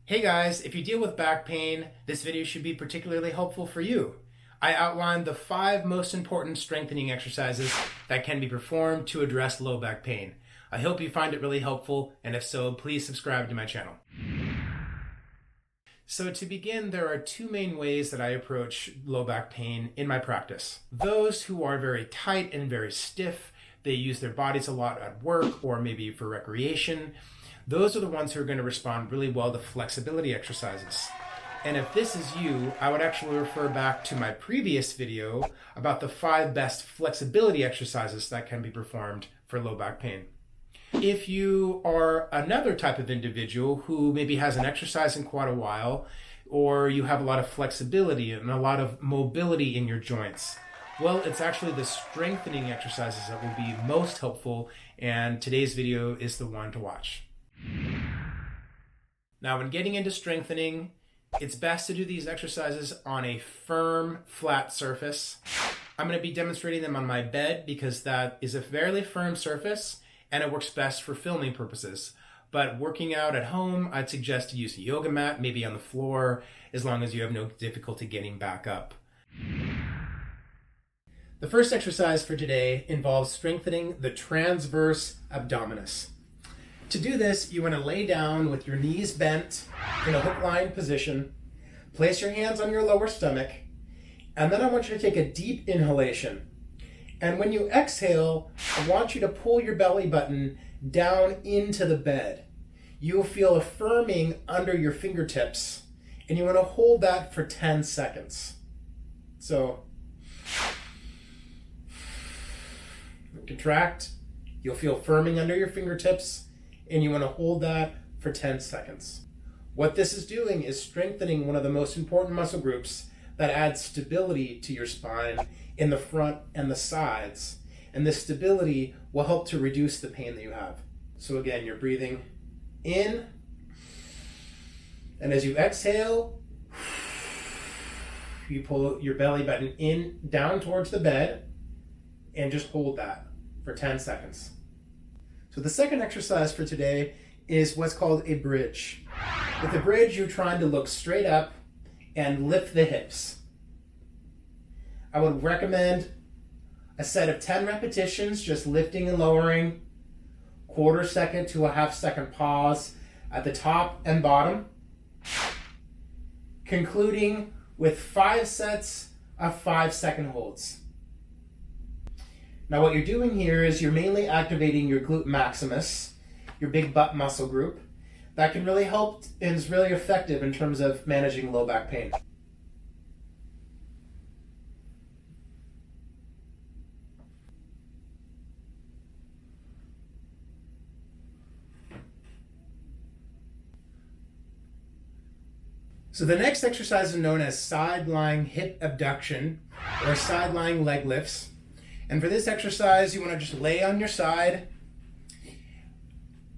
Hey guys, if you deal with back pain, this video should be particularly helpful for you. I outlined the 5 most important strengthening exercises that can be performed to address low back pain. I hope you find it really helpful, and if so, please subscribe to my channel. So to begin, there are 2 main ways that I approach low back pain in my practice. Those who are very tight and very stiff, they use their bodies a lot at work or maybe for recreation. Those are the ones who are going to respond really well to flexibility exercises. And if this is you, I would actually refer back to my previous video about the 5 best flexibility exercises that can be performed for low back pain. If you are another type of individual who maybe hasn't exercised in quite a while, or you have a lot of flexibility and a lot of mobility in your joints, well, it's actually the strengthening exercises that will be most helpful, and today's video is the one to watch. Now, when getting into strengthening, it's best to do these exercises on a firm, flat surface. I'm going to be demonstrating them on my bed because that is a fairly firm surface and it works best for filming purposes. But working out at home, I'd suggest to use a yoga mat, maybe on the floor, as long as you have no difficulty getting back up. The first exercise for today involves strengthening the transverse abdominis. To do this, you want to lay down with your knees bent in a hook-lying position, place your hands on your lower stomach, and then I want you to take a deep inhalation. And when you exhale, I want you to pull your belly button down into the bed. You will feel a firming under your fingertips, and you want to hold that for 10 seconds. So, contract, you'll feel firming under your fingertips, and you want to hold that for 10 seconds. What this is doing is strengthening one of the most important muscle groups that adds stability to your spine in the front and the sides. And this stability will help to reduce the pain that you have. So again, you're breathing in, and as you exhale, you pull your belly button in, down towards the bed, and just hold that for 10 seconds. So the second exercise for today is what's called a bridge. With a bridge, you're trying to look straight up and lift the hips. I would recommend a set of 10 repetitions, just lifting and lowering, quarter second to a half second pause at the top and bottom, concluding with 5 sets of 5-second holds. Now what you're doing here is you're mainly activating your glute maximus, your big butt muscle group. That can really help and is really effective in terms of managing low back pain. So the next exercise is known as side-lying hip abduction or side-lying leg lifts. And for this exercise, you want to just lay on your side.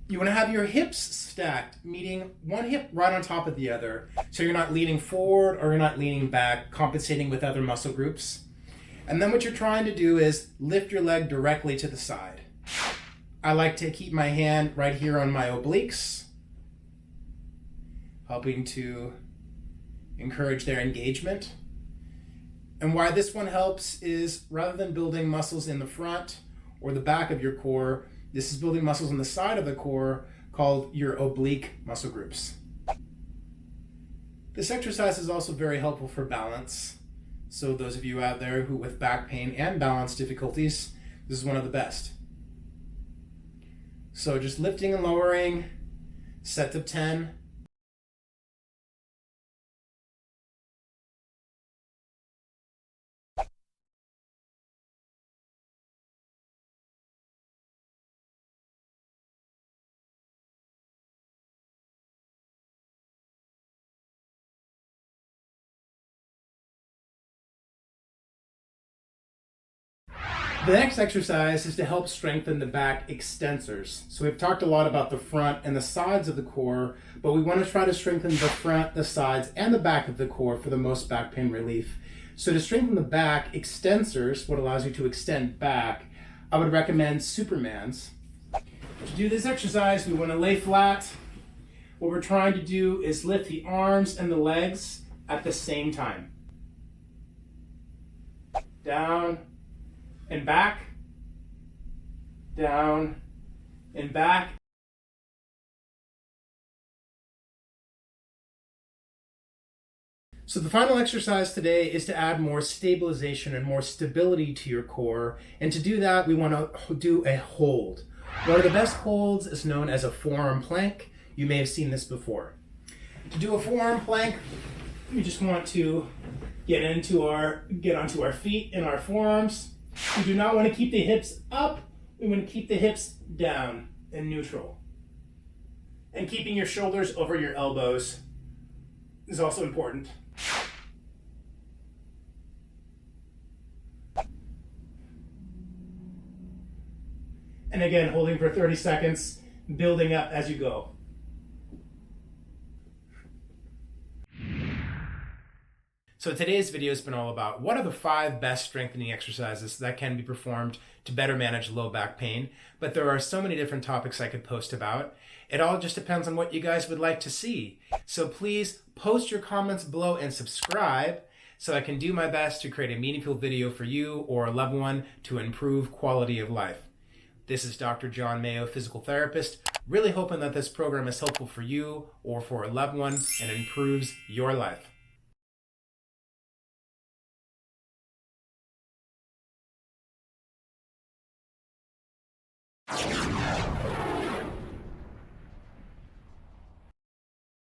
You want to have your hips stacked, meaning one hip right on top of the other. So you're not leaning forward or you're not leaning back, compensating with other muscle groups. And then what you're trying to do is lift your leg directly to the side. I like to keep my hand right here on my obliques, helping to encourage their engagement. And why this one helps is rather than building muscles in the front or the back of your core, this is building muscles on the side of the core called your oblique muscle groups. This exercise is also very helpful for balance. So those of you out there who with back pain and balance difficulties, this is one of the best. So just lifting and lowering, sets of 10. The next exercise is to help strengthen the back extensors. So we've talked a lot about the front and the sides of the core, but we want to try to strengthen the front, the sides, and the back of the core for the most back pain relief. So to strengthen the back extensors, what allows you to extend back, I would recommend Supermans. To do this exercise, we want to lay flat. What we're trying to do is lift the arms and the legs at the same time. Down and back, down and back. So the final exercise today is to add more stabilization and more stability to your core. And to do that, we want to do a hold. One of the best holds is known as a forearm plank. You may have seen this before. To do a forearm plank, we just want to get onto our feet and our forearms. We do not want to keep the hips up. We want to keep the hips down and neutral. And keeping your shoulders over your elbows is also important. And again, holding for 30 seconds, building up as you go. So today's video has been all about what are the 5 best strengthening exercises that can be performed to better manage low back pain. But there are so many different topics I could post about. It all just depends on what you guys would like to see. So please post your comments below and subscribe so I can do my best to create a meaningful video for you or a loved one to improve quality of life. This is Dr. John Mayo, physical therapist, really hoping that this program is helpful for you or for a loved one and improves your life.